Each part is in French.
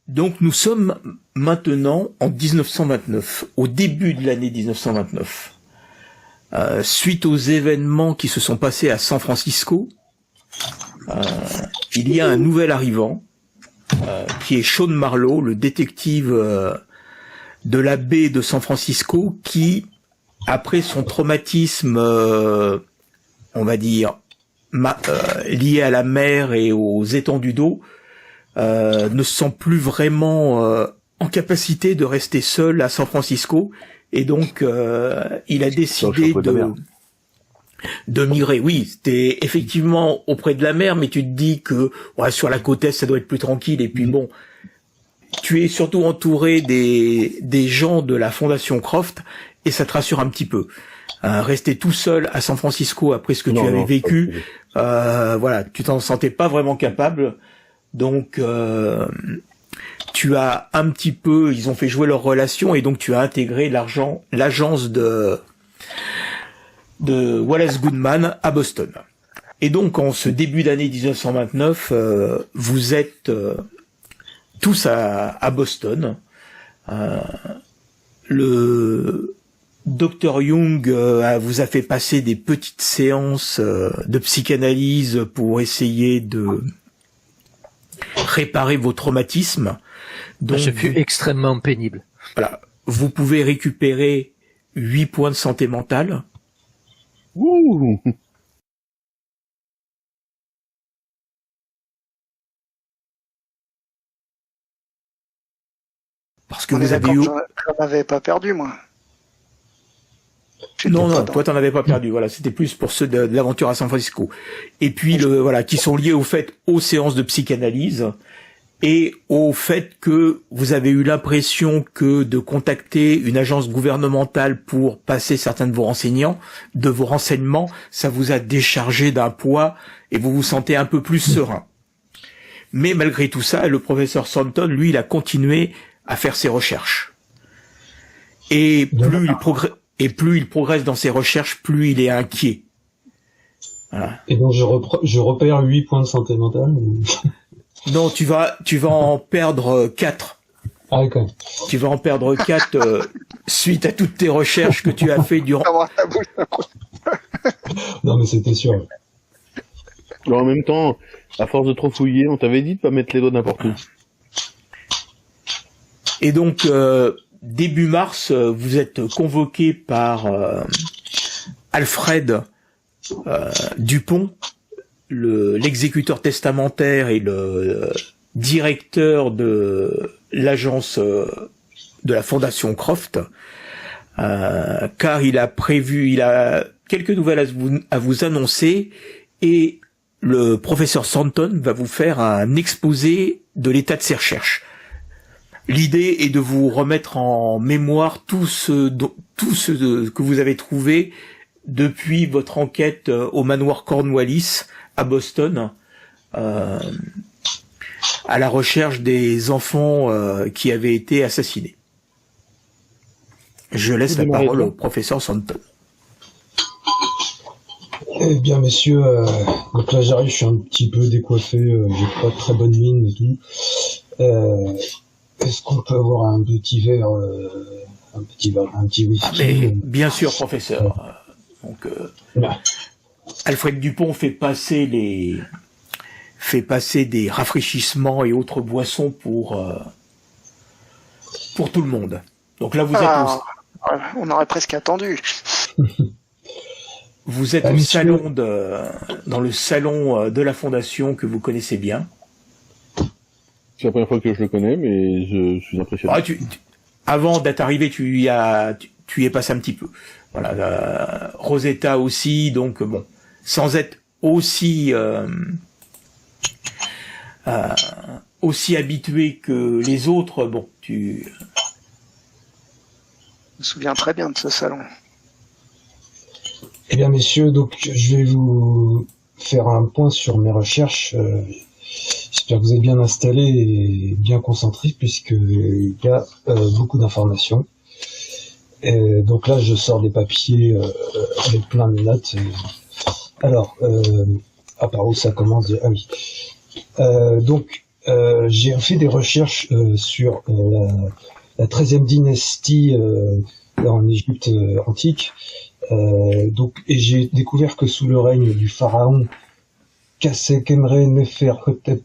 Donc nous sommes maintenant en 1929, au début de l'année 1929. Suite aux événements qui se sont passés à San Francisco, il y a un nouvel arrivant, qui est Sean Marlowe, le détective de la baie de San Francisco, qui, après son traumatisme, on va dire, lié à la mer et aux étendues d'eau, ne se sent plus vraiment en capacité de rester seul à San Francisco, et donc il a décidé de migrer. Oui, c'était effectivement auprès de la mer, mais tu te dis que sur la côte est ça doit être plus tranquille, et puis bon, tu es surtout entouré des gens de la Fondation Croft, et ça te rassure un petit peu. Rester tout seul à San Francisco après ce que tu avais vécu, tu t'en sentais pas vraiment capable. Donc, tu as un petit peu, ils ont fait jouer leur relation, et donc tu as intégré l'agence de Wallace Goodman à Boston. Et donc, en ce début d'année 1929, vous êtes tous à Boston. Le Dr Young vous a fait passer des petites séances de psychanalyse pour essayer de réparer vos traumatismes. Donc, ce fut extrêmement pénible. Voilà. Vous pouvez récupérer 8 points de santé mentale. Ouh. Parce que vous avez eu... J'en avais pas perdu, moi. Non, toi t'en avais pas perdu. Voilà, c'était plus pour ceux de l'aventure à San Francisco. Et puis qui sont liés aux séances de psychanalyse et au fait que vous avez eu l'impression que de contacter une agence gouvernementale pour passer certains de vos renseignements, ça vous a déchargé d'un poids et vous vous sentez un peu plus serein. Mais malgré tout ça, le professeur Thornton, lui, il a continué à faire ses recherches. Et plus il progresse dans ses recherches, plus il est inquiet. Voilà. Et donc je repère 8 points de santé mentale. Non, tu vas en perdre 4. Ah, d'accord. Tu vas en perdre 4 suite à toutes tes recherches que tu as fait durant... Non, mais c'était sûr. Alors, en même temps, à force de trop fouiller, on t'avait dit de pas mettre les doigts n'importe où. Et donc, début mars, vous êtes convoqué par Alfred Dupont, l'exécuteur testamentaire et le directeur de l'agence de la Fondation Croft, car il a quelques nouvelles à vous annoncer, et le professeur Thornton va vous faire un exposé de l'état de ses recherches. L'idée est de vous remettre en mémoire tout ce que vous avez trouvé depuis votre enquête au manoir Cornwallis à Boston, à la recherche des enfants qui avaient été assassinés. Je laisse la parole au professeur Thornton. Eh bien, messieurs, donc là j'arrive, je suis un petit peu décoiffé, j'ai pas de très bonne mine et tout. Est-ce qu'on peut avoir un petit verre, un petit whisky? Mais bien sûr, professeur. Donc, Alfred Dupont fait passer des rafraîchissements et autres boissons pour tout le monde. Donc là, vous êtes on aurait presque attendu. Vous êtes dans le salon de la Fondation que vous connaissez bien. C'est la première fois que je le connais, mais je suis impressionné. Avant d'être arrivé, tu y es passé un petit peu. Voilà, Rosetta aussi, donc bon, sans être aussi aussi habitué que les autres, bon, Je me souviens très bien de ce salon. Eh bien, messieurs, donc je vais vous faire un point sur mes recherches. J'espère que vous êtes bien installés et bien concentrés, puisqu'il y a beaucoup d'informations. Donc là, je sors des papiers avec plein de notes. Alors, par où ça commence? Ah oui. J'ai fait des recherches sur la 13e dynastie en Égypte antique. Et j'ai découvert que sous le règne du pharaon Khasek-Emre Neferhotep,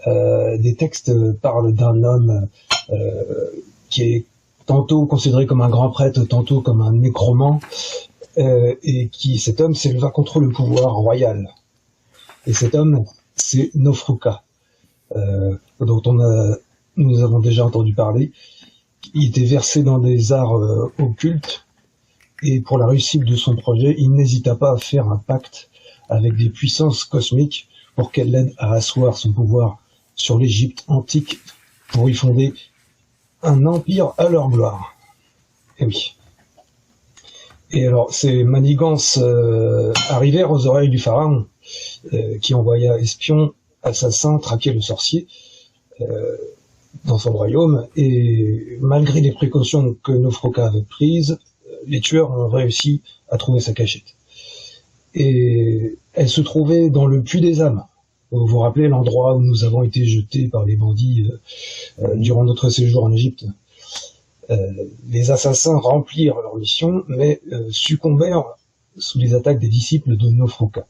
des textes parlent d'un homme qui est tantôt considéré comme un grand prêtre, tantôt comme un nécromant, et cet homme s'éleva contre le pouvoir royal. Et cet homme, c'est Nofruka, dont nous avons déjà entendu parler. Il était versé dans des arts occultes, et pour la réussite de son projet, il n'hésita pas à faire un pacte avec des puissances cosmiques pour qu'elles l'aident à asseoir son pouvoir sur l'Égypte antique pour y fonder un empire à leur gloire. Et oui. Et alors, ces manigances arrivèrent aux oreilles du pharaon, qui envoya espions, assassins, traquer le sorcier dans son royaume, et malgré les précautions que Nofruka avait prises, les tueurs ont réussi à trouver sa cachette. Et elle se trouvait dans le puits des âmes. Vous vous rappelez l'endroit où nous avons été jetés par les bandits durant notre séjour en Égypte. Les assassins remplirent leur mission, mais succombèrent sous les attaques des disciples de Nofruka.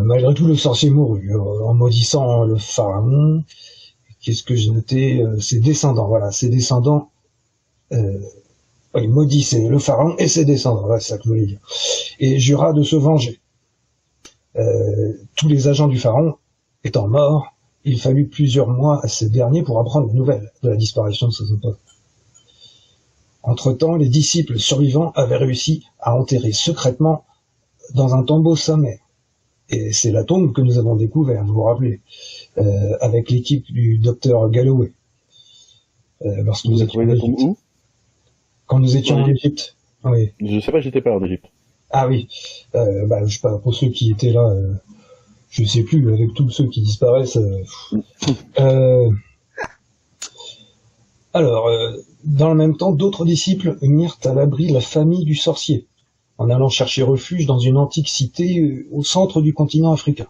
Malgré tout, le sorcier mourut en maudissant le pharaon. Qu'est-ce que j'ai noté? Ses descendants, voilà, ses descendants. Il maudissait le pharaon et ses descendants, voilà, c'est ça que je voulais dire. Et jura de se venger. Tous les agents du pharaon étant morts, il fallut plusieurs mois à ces derniers pour apprendre des nouvelles de la disparition de ses opposants. Entre-temps, les disciples survivants avaient réussi à enterrer secrètement dans un tombeau sommaire. Et c'est la tombe que nous avons découverte, vous vous rappelez, avec l'équipe du docteur Galloway. Lorsque nous étions en Égypte. Où? Quand nous étions en Égypte. Oui. Je sais pas, j'étais pas en Égypte. Ah oui. Je sais pas, pour ceux qui étaient là, je sais plus, avec tous ceux qui disparaissent. Dans le même temps, d'autres disciples mirent à l'abri la famille du sorcier, en allant chercher refuge dans une antique cité au centre du continent africain.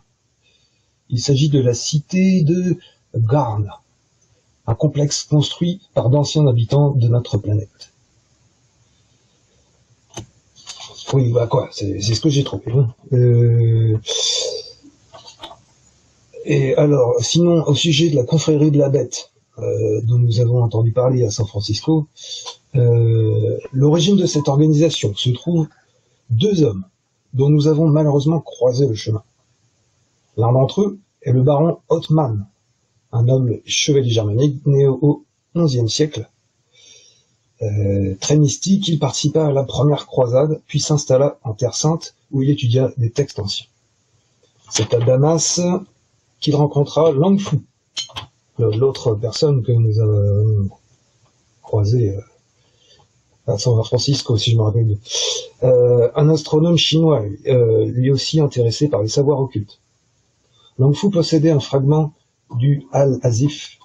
Il s'agit de la cité de Garn, un complexe construit par d'anciens habitants de notre planète. Oui, c'est ce que j'ai trouvé. Et alors, sinon, au sujet de la confrérie de la Bête, dont nous avons entendu parler à San Francisco, l'origine de cette organisation se trouve deux hommes dont nous avons malheureusement croisé le chemin. L'un d'entre eux est le baron Othman, un noble chevalier germanique né au XIe siècle. Très mystique, il participa à la première croisade, puis s'installa en Terre Sainte, où il étudia des textes anciens. C'est à Damas qu'il rencontra Lang Fu, l'autre personne que nous avons croisée à San Francisco, si je me rappelle bien. Un astronome chinois, lui aussi intéressé par les savoirs occultes. Lang Fu possédait un fragment du Al-Azif.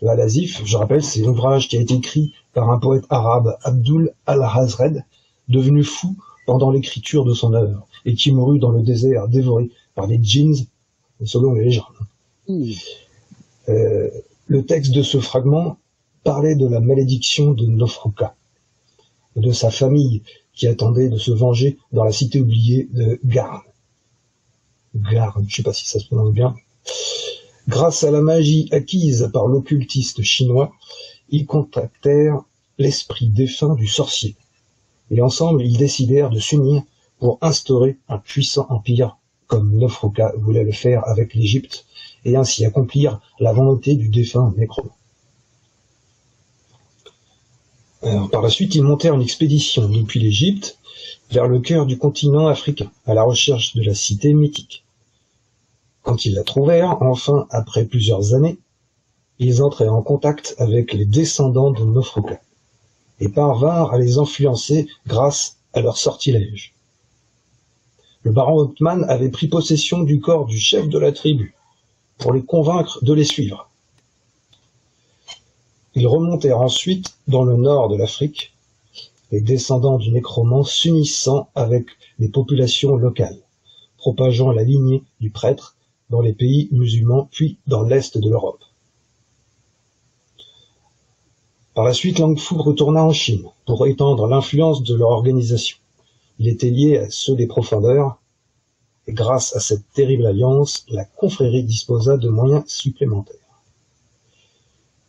Le Al-Azif, je rappelle, c'est l'ouvrage qui a été écrit par un poète arabe, Abdul al-Hazred, devenu fou pendant l'écriture de son œuvre, et qui mourut dans le désert dévoré par les djinns, selon les légendes. Le texte de ce fragment parlait de la malédiction de Nofruka, et de sa famille qui attendait de se venger dans la cité oubliée de Garn. Garn, je sais pas si ça se prononce bien. Grâce à la magie acquise par l'occultiste chinois, ils contactèrent l'esprit défunt du sorcier. Et ensemble, ils décidèrent de s'unir pour instaurer un puissant empire comme Nofruka voulait le faire avec l'Égypte, et ainsi accomplir la volonté du défunt nécromant. Par la suite, ils montèrent une expédition depuis l'Égypte, vers le cœur du continent africain, à la recherche de la cité mythique. Quand ils la trouvèrent, enfin, après plusieurs années, ils entrèrent en contact avec les descendants de Nofruka et parvinrent à les influencer grâce à leur sortilège. Le baron Hauptmann avait pris possession du corps du chef de la tribu pour les convaincre de les suivre. Ils remontèrent ensuite dans le nord de l'Afrique, les descendants du nécromant s'unissant avec les populations locales, propageant la lignée du prêtre dans les pays musulmans puis dans l'est de l'Europe. Par la suite, Lang Fu retourna en Chine pour étendre l'influence de leur organisation. Il était lié à ceux des profondeurs, et grâce à cette terrible alliance, la confrérie disposa de moyens supplémentaires.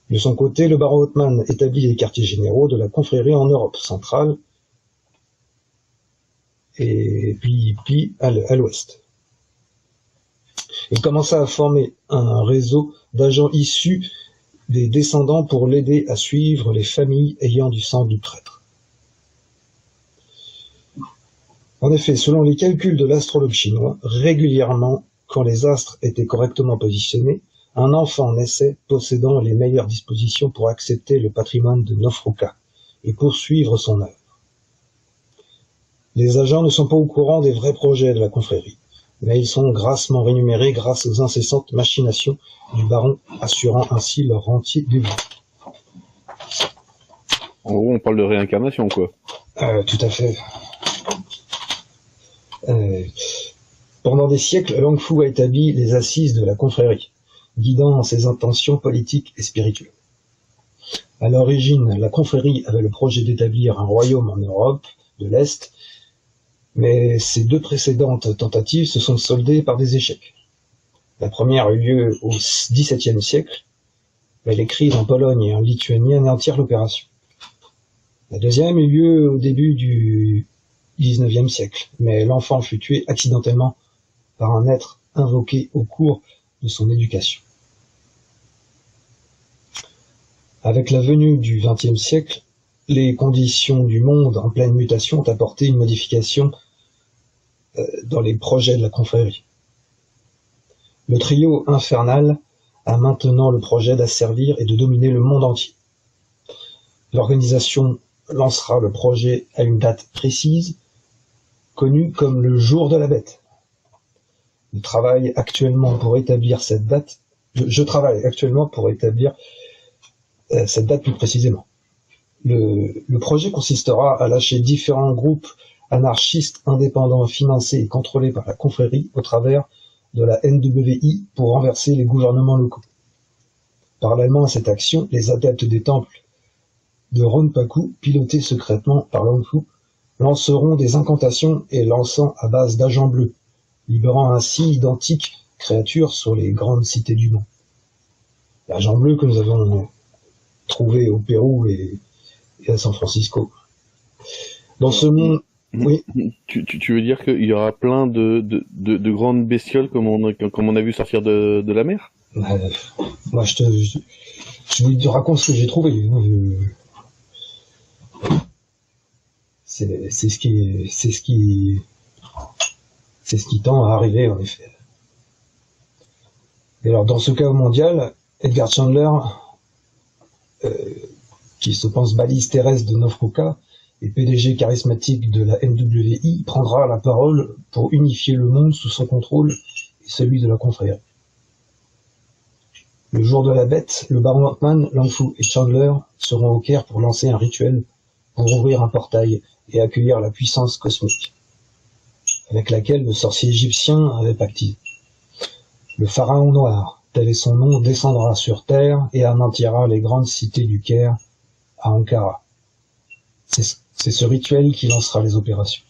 De son côté, le baron Hauptmann établit les quartiers généraux de la confrérie en Europe centrale et puis à l'ouest. Il commença à former un réseau d'agents issus des descendants pour l'aider à suivre les familles ayant du sang du prêtre. En effet, selon les calculs de l'astrologue chinois, régulièrement, quand les astres étaient correctement positionnés, un enfant naissait possédant les meilleures dispositions pour accepter le patrimoine de Nofruka et poursuivre son œuvre. Les agents ne sont pas au courant des vrais projets de la confrérie, mais ils sont grassement rémunérés grâce aux incessantes machinations du baron, assurant ainsi leur rentier du vent. En gros, on parle de réincarnation, quoi. Tout à fait. Pendant des siècles, Lang Fu a établi les assises de la confrérie, guidant ses intentions politiques et spirituelles. À l'origine, la confrérie avait le projet d'établir un royaume en Europe de l'Est, mais ces deux précédentes tentatives se sont soldées par des échecs. La première eut lieu au XVIIe siècle, mais les crises en Pologne et en Lituanie anéantirent l'opération. La deuxième eut lieu au début du XIXe siècle, mais l'enfant fut tué accidentellement par un être invoqué au cours de son éducation. Avec la venue du XXe siècle, les conditions du monde en pleine mutation ont apporté une modification dans les projets de la confrérie. Le trio infernal a maintenant le projet d'asservir et de dominer le monde entier. L'organisation lancera le projet à une date précise, connue comme le jour de la bête. Je travaille actuellement pour établir cette date plus précisément. Le projet consistera à lâcher différents groupes anarchistes indépendants financés et contrôlés par la confrérie au travers de la NWI pour renverser les gouvernements locaux. Parallèlement à cette action, les adeptes des temples de Ronpaku, pilotés secrètement par Lang Fu, lanceront des incantations et lançant à base d'agents bleus, libérant ainsi d'identiques créatures sur les grandes cités du monde. L'agent bleu que nous avons trouvé au Pérou et à San Francisco. Dans ce monde, oui. Tu veux dire qu'il y aura plein de grandes bestioles comme on a vu sortir de la mer? Moi, je vous raconte ce que j'ai trouvé. C'est ce qui tend à arriver, en effet. Et alors, dans ce cas mondial, Edgar Chandler, qui se pense balise terrestre de Nofruka et PDG charismatique de la NWI, prendra la parole pour unifier le monde sous son contrôle et celui de la confrérie. Le jour de la bête, le baron Hauptmann, Lang Fu et Chandler seront au Caire pour lancer un rituel pour ouvrir un portail et accueillir la puissance cosmique, avec laquelle le sorcier égyptien avait pactisé. Le pharaon noir, tel est son nom, descendra sur terre et anéantira les grandes cités du Caire à Ankara. C'est ce rituel qui lancera les opérations.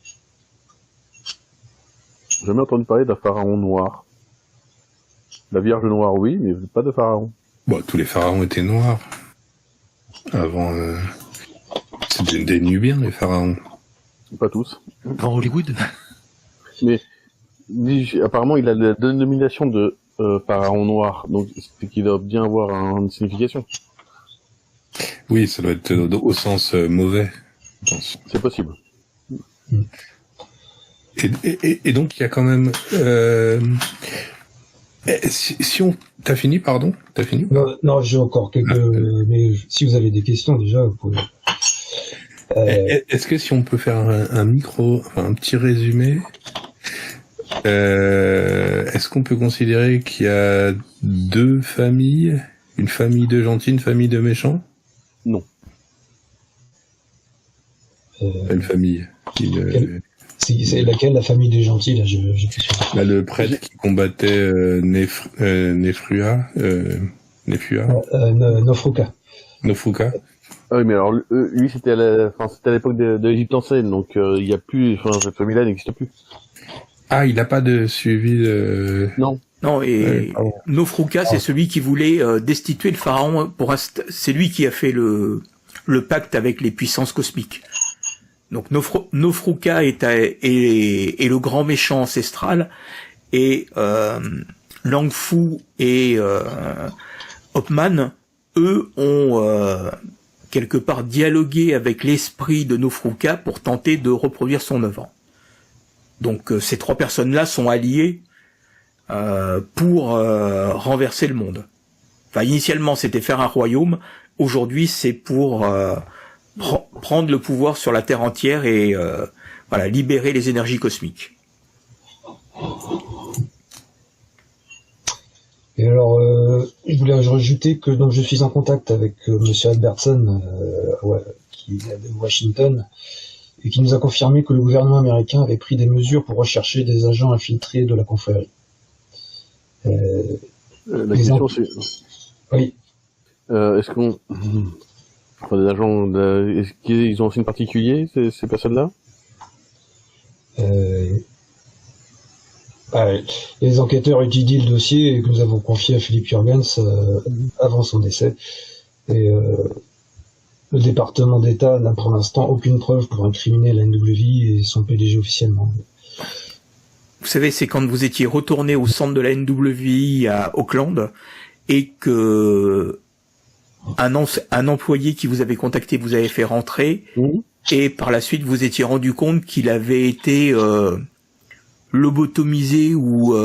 J'ai jamais entendu parler d'un pharaon noir. La Vierge noire, oui, mais pas de pharaon. Bon, tous les pharaons étaient noirs. Avant, c'était des Nubiens, les pharaons. Pas tous. Dans Hollywood. Mais apparemment, il a la dénomination de pharaon noir, donc c'est qu'il doit bien avoir une signification. Oui, ça doit être au sens mauvais, je pense. C'est possible. Et donc, il y a quand même... si on... T'as fini, pardon? T'as fini? Non, j'ai encore quelques... Mais si vous avez des questions, déjà, vous pouvez... Est-ce que si on peut faire un petit résumé, est-ce qu'on peut considérer qu'il y a deux familles, une famille de gentils, une famille de méchants? Non. Une famille. C'est laquelle, la famille des gentils, là, j'ai plus sûr. Bah, le prêtre qui combattait Nefrua. Nofruka. Ah oui, mais alors lui c'était à l'époque de l'Égypte ancienne, donc il y a plus, cette famille-là n'existe plus. Ah, il n'a pas de suivi de... Non. Non, et Nofruka, c'est celui qui voulait destituer le pharaon. C'est lui qui a fait le pacte avec les puissances cosmiques. Donc Nofruka est le grand méchant ancestral, et Langfu et Hopman, eux, ont quelque part dialogué avec l'esprit de Nofruka pour tenter de reproduire son œuvre. Donc ces trois personnes-là sont alliées pour renverser le monde. Enfin, initialement, c'était faire un royaume. Aujourd'hui, c'est pour prendre le pouvoir sur la Terre entière et libérer les énergies cosmiques. Et alors, je voulais rajouter que donc je suis en contact avec Monsieur Albertson, qui est de Washington, et qui nous a confirmé que le gouvernement américain avait pris des mesures pour rechercher des agents infiltrés de la confrérie. La question c'est... Oui. Est-ce qu'on... des agents... Est-ce qu'ils ont un signe particulier, ces personnes-là? Les enquêteurs étudient le dossier que nous avons confié à Philippe Jurgens avant son décès. Et le département d'État n'a pour l'instant aucune preuve pour incriminer la NWI et son PDG officiellement. Vous savez, c'est quand vous étiez retourné au centre de la NWI à Auckland et que un employé qui vous avait contacté vous avait fait rentrer, et par la suite vous étiez rendu compte qu'il avait été lobotomisé ou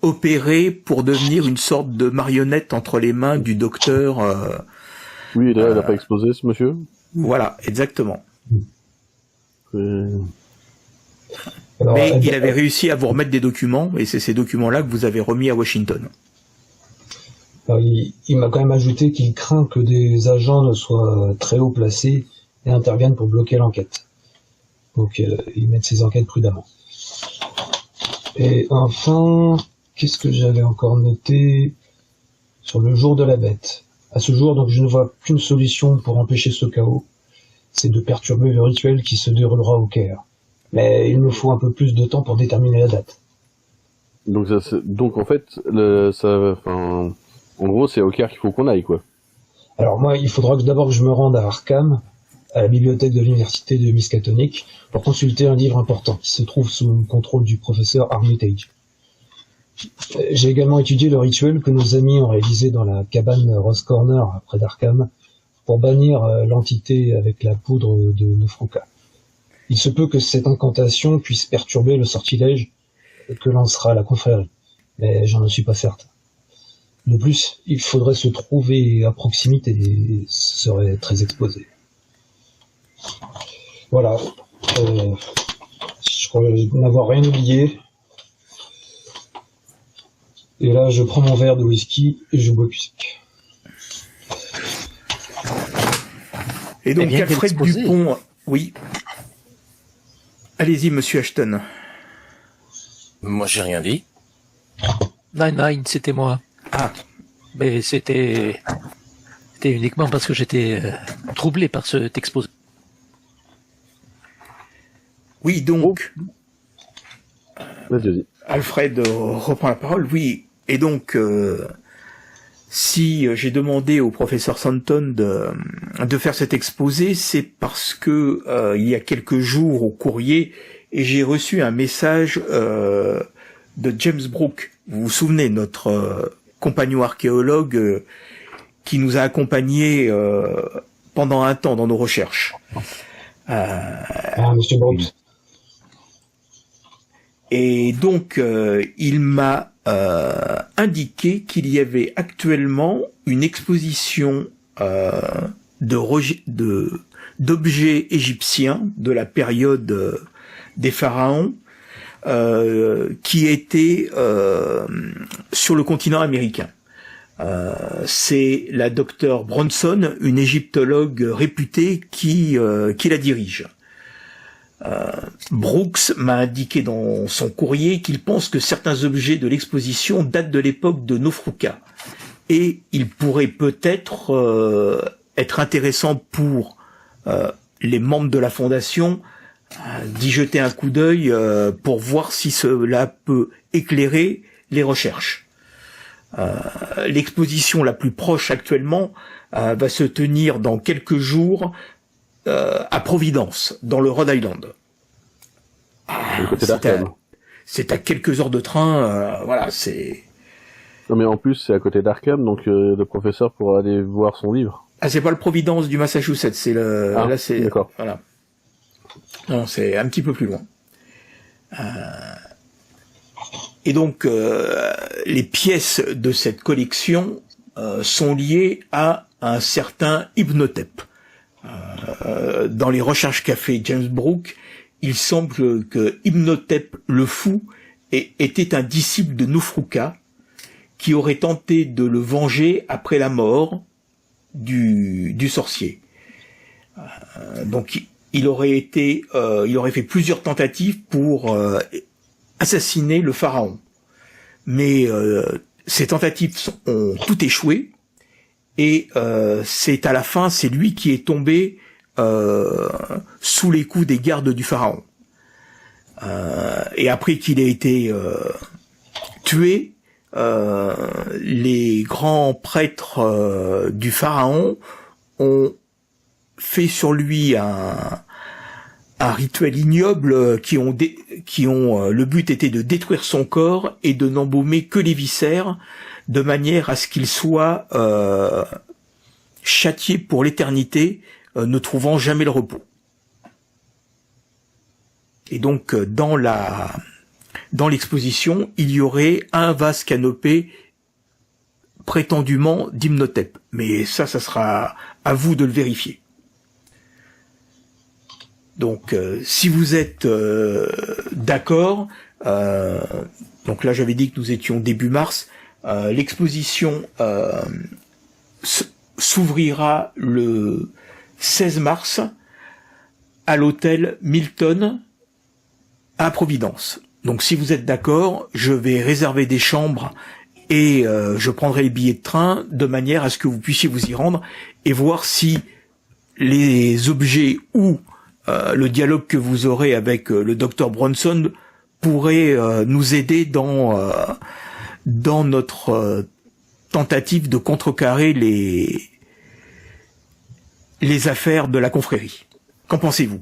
opéré pour devenir une sorte de marionnette entre les mains du docteur. Oui, et là, il n'a pas explosé, ce monsieur. Voilà, exactement. Alors, mais il avait réussi à vous remettre des documents, et c'est ces documents-là que vous avez remis à Washington. Alors, il m'a quand même ajouté qu'il craint que des agents ne soient très haut placés et interviennent pour bloquer l'enquête. Donc, ils mettent ces enquêtes prudemment. Et enfin, qu'est-ce que j'avais encore noté sur le jour de la bête? À ce jour, donc, je ne vois qu'une solution pour empêcher ce chaos, c'est de perturber le rituel qui se déroulera au Caire. Mais il me faut un peu plus de temps pour déterminer la date. Donc en fait, en gros, c'est au Caire qu'il faut qu'on aille, quoi. Alors moi, il faudra d'abord que je me rende à Arkham, à la bibliothèque de l'université de Miskatonic, pour consulter un livre important qui se trouve sous le contrôle du professeur Armitage. J'ai également étudié le rituel que nos amis ont réalisé dans la cabane Rose Corner, près d'Arkham, pour bannir l'entité avec la poudre de Nofruka. Il se peut que cette incantation puisse perturber le sortilège que lancera la confrérie, mais j'en suis pas certain. De plus, il faudrait se trouver à proximité et ce serait très exposé. Voilà. Je crois n'avoir rien oublié. Et là, je prends mon verre de whisky et je bois du sec. Et donc, Alfred Dupont, oui. Allez-y, monsieur Ashton. Moi, j'ai rien dit. Nine, c'était moi. Ah. Mais c'était uniquement parce que j'étais troublé par cet exposé. Oui, donc. Vas-y. Alfred reprend la parole. Oui. Et donc, si j'ai demandé au professeur Santon de faire cet exposé, c'est parce que il y a quelques jours au courrier, et j'ai reçu un message de James Brooke. Vous vous souvenez, notre compagnon archéologue qui nous a accompagnés pendant un temps dans nos recherches. Monsieur Brooke. Et donc, il m'a indiqué qu'il y avait actuellement une exposition d'objets égyptiens de la période des pharaons qui était sur le continent américain. C'est la docteure Bronson, une égyptologue réputée, qui la dirige. Brooks m'a indiqué dans son courrier qu'il pense que certains objets de l'exposition datent de l'époque de Nofruka et il pourrait peut-être être intéressant pour les membres de la fondation d'y jeter un coup d'œil pour voir si cela peut éclairer les recherches. L'exposition la plus proche actuellement va se tenir dans quelques jours à Providence, dans le Rhode Island. C'est à quelques heures de train, voilà, c'est... Non mais en plus c'est à côté d'Arkham, donc le professeur pourra aller voir son livre. Ah, c'est pas le Providence du Massachusetts, c'est le... Ah, là, c'est... d'accord. Voilà. Non, c'est un petit peu plus loin. Et donc, les pièces de cette collection sont liées à un certain Hypnotep. Dans les recherches qu'a fait James Brooke, il semble que Hypnotep le fou était un disciple de Nofruka qui aurait tenté de le venger après la mort du sorcier. Donc il aurait fait plusieurs tentatives pour assassiner le pharaon. Mais ces tentatives ont tout échoué et c'est à la fin, c'est lui qui est tombé sous les coups des gardes du pharaon. Et après qu'il ait été tué, les grands prêtres du pharaon ont fait sur lui un rituel ignoble qui ont le but était de détruire son corps et de n'embaumer que les viscères de manière à ce qu'il soit châtié pour l'éternité, ne trouvant jamais le repos. Et donc dans l'exposition, il y aurait un vase canopé prétendument d'Hypnotep. Mais ça sera à vous de le vérifier. Donc, si vous êtes d'accord, donc là j'avais dit que nous étions début mars, l'exposition s'ouvrira le 16 mars à l'hôtel Milton à Providence. Donc si vous êtes d'accord, je vais réserver des chambres et je prendrai les billets de train de manière à ce que vous puissiez vous y rendre et voir si les objets ou le dialogue que vous aurez avec le docteur Bronson pourrait nous aider dans notre tentative de contrecarrer les affaires de la confrérie. Qu'en pensez-vous ?